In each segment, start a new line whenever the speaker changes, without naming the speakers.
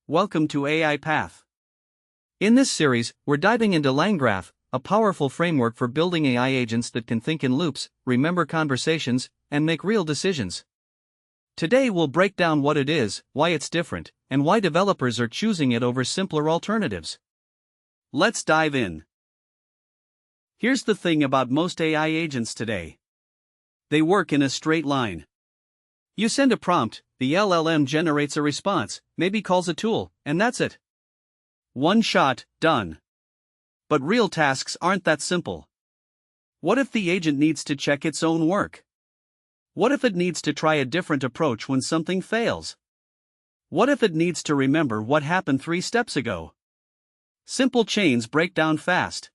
Welcome to AI Path. In this series, we're diving into LangGraph, a powerful framework for building AI agents that can think in loops, remember conversations, and make real decisions. Today we'll break down what it is, why it's different, and why developers are choosing it over simpler alternatives. Let's dive in. Here's the thing about most AI agents today. They work in a straight line. You send a prompt, the LLM generates a response, maybe calls a tool, and that's it. One shot, done. But real tasks aren't that simple. What if the agent needs to check its own work? What if it needs to try a different approach when something fails? What if it needs to remember what happened 3 steps ago? Simple chains break down fast.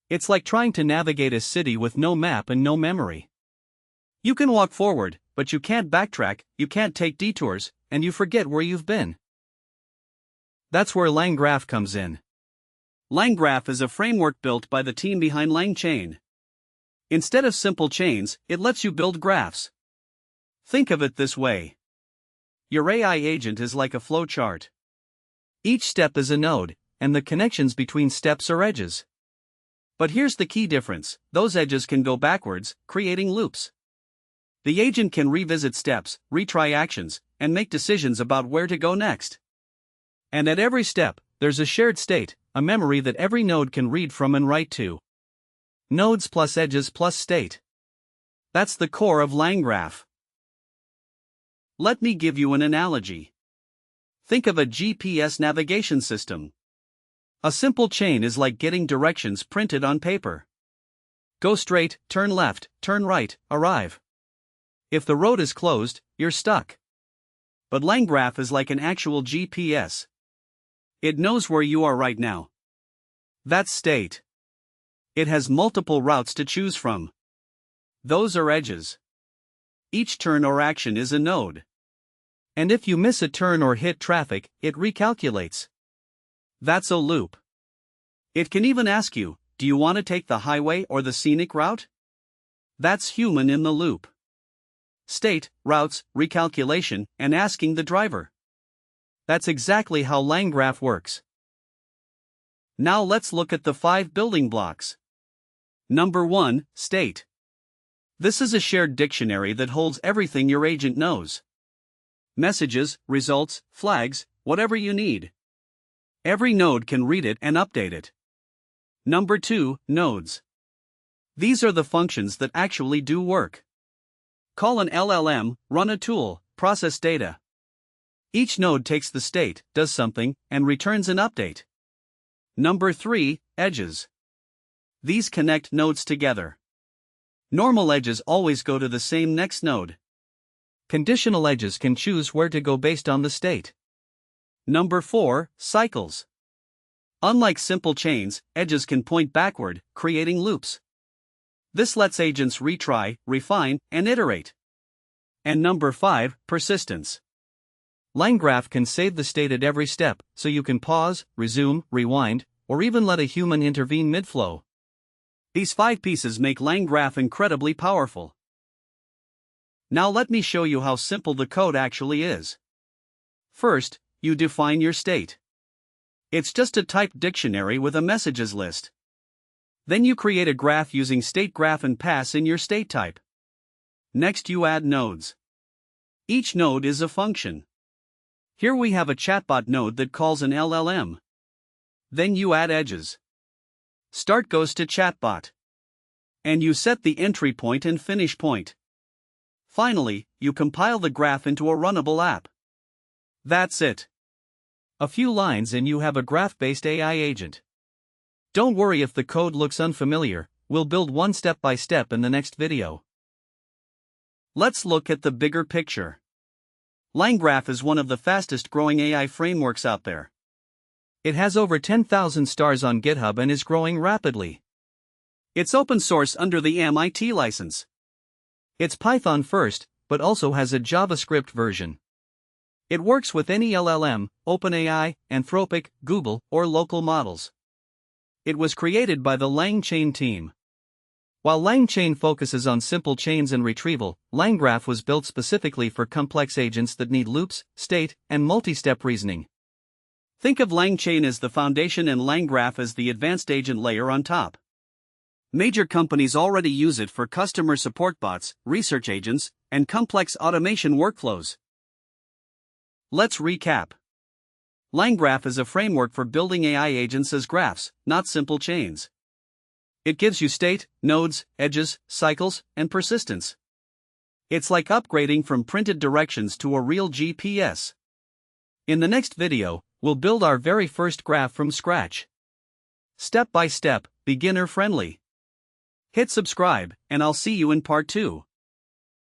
It's like trying to navigate a city with no map and no memory. You can walk forward, but you can't backtrack, you can't take detours, and you forget where you've been. That's where LangGraph comes in. LangGraph is a framework built by the team behind LangChain. Instead of simple chains, it lets you build graphs. Think of it this way. Your AI agent is like a flowchart. Each step is a node, and the connections between steps are edges. But here's the key difference: those edges can go backwards, creating loops. The agent can revisit steps, retry actions, and make decisions about where to go next. And at every step, there's a shared state, a memory that every node can read from and write to. Nodes plus edges plus state. That's the core of LangGraph. Let me give you an analogy. Think of a GPS navigation system. A simple chain is like getting directions printed on paper. Go straight, turn left, turn right, arrive. If the road is closed, you're stuck. But LangGraph is like an actual GPS. It knows where you are right now. That's state. It has multiple routes to choose from. Those are edges. Each turn or action is a node. And if you miss a turn or hit traffic, it recalculates. That's a loop. It can even ask you, do you want to take the highway or the scenic route? That's human in the loop. State, routes, recalculation, and asking the driver. That's exactly how LangGraph works. Now let's look at the 5 building blocks. Number 1, state. This is a shared dictionary that holds everything your agent knows. Messages, results, flags, whatever you need. Every node can read it and update it. Number 2, nodes. These are the functions that actually do work. Call an LLM, run a tool, process data. Each node takes the state, does something, and returns an update. Number 3, edges. These connect nodes together. Normal edges always go to the same next node. Conditional edges can choose where to go based on the state. Number 4, cycles. Unlike simple chains, edges can point backward, creating loops. This lets agents retry, refine, and iterate. And number 5, persistence. LangGraph can save the state at every step, so you can pause, resume, rewind, or even let a human intervene mid-flow. These 5 pieces make LangGraph incredibly powerful. Now let me show you how simple the code actually is. First, you define your state. It's just a typed dictionary with a messages list. Then you create a graph using StateGraph and pass in your state type. Next you add nodes. Each node is a function. Here we have a chatbot node that calls an LLM. Then you add edges. Start goes to chatbot. And you set the entry point and finish point. Finally, you compile the graph into a runnable app. That's it. A few lines and you have a graph-based AI agent. Don't worry if the code looks unfamiliar, we'll build one step by step in the next video. Let's look at the bigger picture. LangGraph is one of the fastest growing AI frameworks out there. It has over 10,000 stars on GitHub and is growing rapidly. It's open source under the MIT license. It's Python first, but also has a JavaScript version. It works with any LLM, OpenAI, Anthropic, Google, or local models. It was created by the LangChain team. While LangChain focuses on simple chains and retrieval, LangGraph was built specifically for complex agents that need loops, state, and multi-step reasoning. Think of LangChain as the foundation and LangGraph as the advanced agent layer on top. Major companies already use it for customer support bots, research agents, and complex automation workflows. Let's recap. LangGraph is a framework for building AI agents as graphs, not simple chains. It gives you state, nodes, edges, cycles, and persistence. It's like upgrading from printed directions to a real GPS. In the next video, we'll build our very first graph from scratch. Step by step, beginner friendly. Hit subscribe, and I'll see you in part 2.